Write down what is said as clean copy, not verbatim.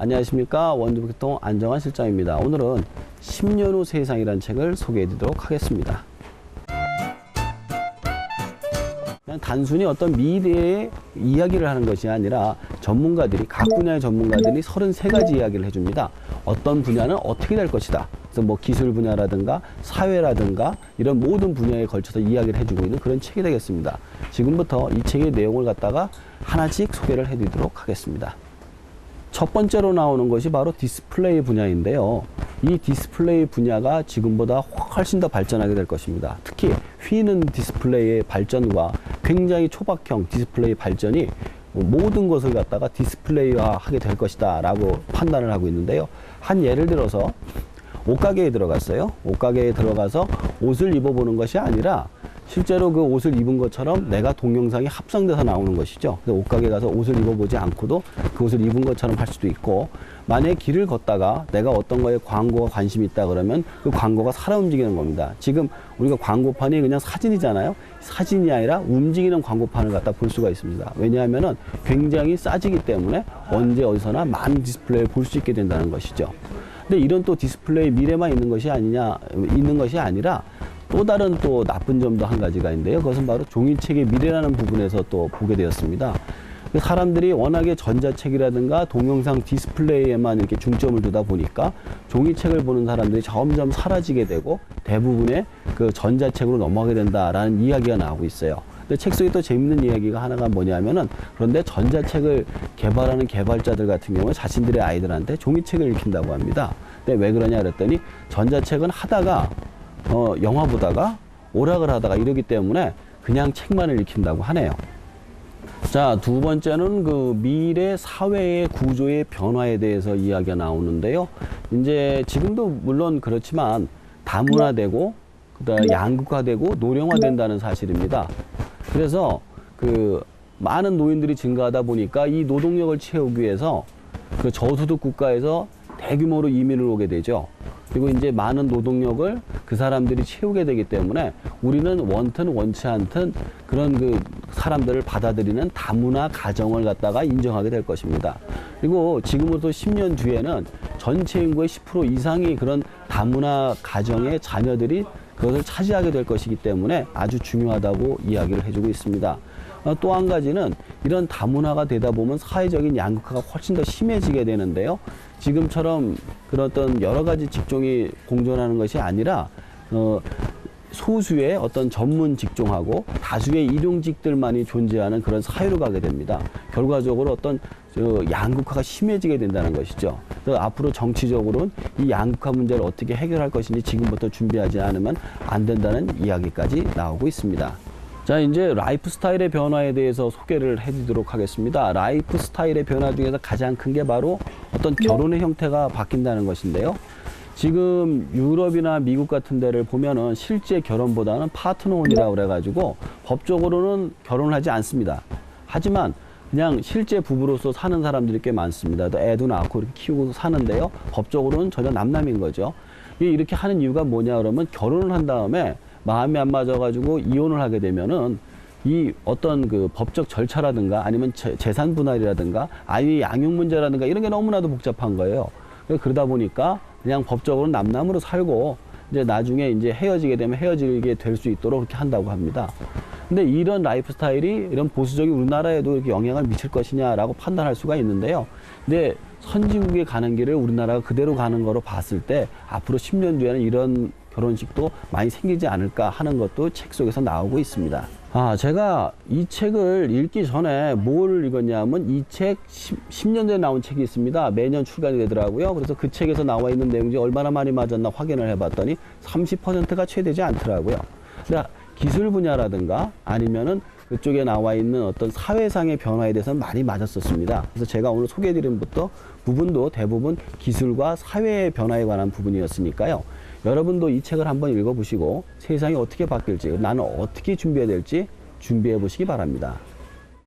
안녕하십니까. 원주북통 안정환 실장입니다. 오늘은 10년 후 세상이라는 책을 소개해 드리도록 하겠습니다. 그냥 단순히 어떤 미래의 이야기를 하는 것이 아니라 전문가들이, 각 분야의 전문가들이 33가지 이야기를 해줍니다. 어떤 분야는 어떻게 될 것이다. 그래서 뭐 기술 분야라든가 사회라든가 이런 모든 분야에 걸쳐서 이야기를 해주고 있는 그런 책이 되겠습니다. 지금부터 이 책의 내용을 갖다가 하나씩 소개를 해드리도록 하겠습니다. 첫 번째로 나오는 것이 바로 디스플레이 분야인데요. 이 디스플레이 분야가 지금보다 훨씬 더 발전하게 될 것입니다. 특히 휘는 디스플레이의 발전과 굉장히 초박형 디스플레이 발전이 모든 것을 갖다가 디스플레이화 하게 될 것이다 라고 판단을 하고 있는데요. 한 예를 들어서 옷가게에 들어갔어요. 옷가게에 들어가서 옷을 입어보는 것이 아니라 실제로 그 옷을 입은 것처럼 내가 동영상이 합성돼서 나오는 것이죠. 옷가게 가서 옷을 입어보지 않고도 그 옷을 입은 것처럼 할 수도 있고, 만약에 길을 걷다가 내가 어떤 거에 광고가 관심이 있다 그러면 그 광고가 살아 움직이는 겁니다. 지금 우리가 광고판이 그냥 사진이잖아요. 사진이 아니라 움직이는 광고판을 갖다 볼 수가 있습니다. 왜냐하면은 굉장히 싸지기 때문에 언제 어디서나 많은 디스플레이를 볼 수 있게 된다는 것이죠. 근데 이런 또 디스플레이 미래만 있는 것이 아니라 또 다른 또 나쁜 점도 한 가지가 있는데요. 그것은 바로 종이책의 미래라는 부분에서 또 보게 되었습니다. 사람들이 워낙에 전자책이라든가 동영상 디스플레이에만 이렇게 중점을 두다 보니까 종이책을 보는 사람들이 점점 사라지게 되고 대부분의 그 전자책으로 넘어가게 된다라는 이야기가 나오고 있어요. 근데 책 속에 또 재밌는 이야기가 하나가 뭐냐면은, 그런데 전자책을 개발하는 개발자들 같은 경우는 자신들의 아이들한테 종이책을 읽힌다고 합니다. 근데 왜 그러냐 그랬더니 전자책은 하다가 영화 보다가 오락을 하다가 이러기 때문에 그냥 책만을 읽힌다고 하네요. 자, 두 번째는 그 미래 사회의 구조의 변화에 대해서 이야기가 나오는데요. 이제 지금도 물론 그렇지만 다문화되고 그다음에 양극화되고 노령화된다는 사실입니다. 그래서 그 많은 노인들이 증가하다 보니까 이 노동력을 채우기 위해서 그 저소득 국가에서 대규모로 이민을 오게 되죠. 그리고 이제 많은 노동력을 그 사람들이 채우게 되기 때문에 우리는 원튼 원치 않든 그런 그 사람들을 받아들이는 다문화 가정을 갖다가 인정하게 될 것입니다. 그리고 지금부터 10년 뒤에는 전체 인구의 10% 이상이 그런 다문화 가정의 자녀들이 그것을 차지하게 될 것이기 때문에 아주 중요하다고 이야기를 해주고 있습니다. 또 한 가지는 이런 다문화가 되다 보면 사회적인 양극화가 훨씬 더 심해지게 되는데요. 지금처럼 그런 어떤 여러 가지 직종이 공존하는 것이 아니라 소수의 어떤 전문 직종하고 다수의 일용직들만이 존재하는 그런 사회로 가게 됩니다. 결과적으로 어떤 양극화가 심해지게 된다는 것이죠. 그래서 앞으로 정치적으로는 이 양극화 문제를 어떻게 해결할 것인지 지금부터 준비하지 않으면 안 된다는 이야기까지 나오고 있습니다. 자, 이제 라이프 스타일의 변화에 대해서 소개를 해드리도록 하겠습니다. 라이프 스타일의 변화 중에서 가장 큰 게 바로 어떤 결혼의 형태가 바뀐다는 것인데요. 지금 유럽이나 미국 같은 데를 보면은 실제 결혼보다는 파트너혼이라고 그래가지고 법적으로는 결혼을 하지 않습니다. 하지만 그냥 실제 부부로서 사는 사람들이 꽤 많습니다. 또 애도 낳고 이렇게 키우고 사는데요. 법적으로는 전혀 남남인 거죠. 이렇게 하는 이유가 뭐냐 그러면 결혼을 한 다음에 마음이 안 맞아가지고 이혼을 하게 되면은 이 어떤 그 법적 절차라든가 아니면 재산 분할이라든가 아이 양육 문제라든가 이런 게 너무나도 복잡한 거예요. 그러다 보니까 그냥 법적으로 남남으로 살고 이제 나중에 이제 헤어지게 되면 헤어지게 될 수 있도록 그렇게 한다고 합니다. 근데 이런 라이프 스타일이 이런 보수적인 우리나라에도 이렇게 영향을 미칠 것이냐라고 판단할 수가 있는데요. 근데 선진국에 가는 길을 우리나라가 그대로 가는 거로 봤을 때 앞으로 10년 뒤에는 이런 결혼식도 많이 생기지 않을까 하는 것도 책 속에서 나오고 있습니다. 제가 이 책을 읽기 전에 뭘 읽었냐면 이 책 10년 전에 나온 책이 있습니다. 매년 출간이 되더라고요. 그래서 그 책에서 나와 있는 내용이 얼마나 많이 맞았나 확인을 해봤더니 30%가 채 되지 않더라고요. 그러니까 기술 분야라든가 아니면은 그쪽에 나와 있는 어떤 사회상의 변화에 대해서는 많이 맞았었습니다. 그래서 제가 오늘 소개해드린 부분도 대부분 기술과 사회의 변화에 관한 부분이었으니까요. 여러분도 이 책을 한번 읽어보시고 세상이 어떻게 바뀔지, 나는 어떻게 준비해야 될지 준비해 보시기 바랍니다.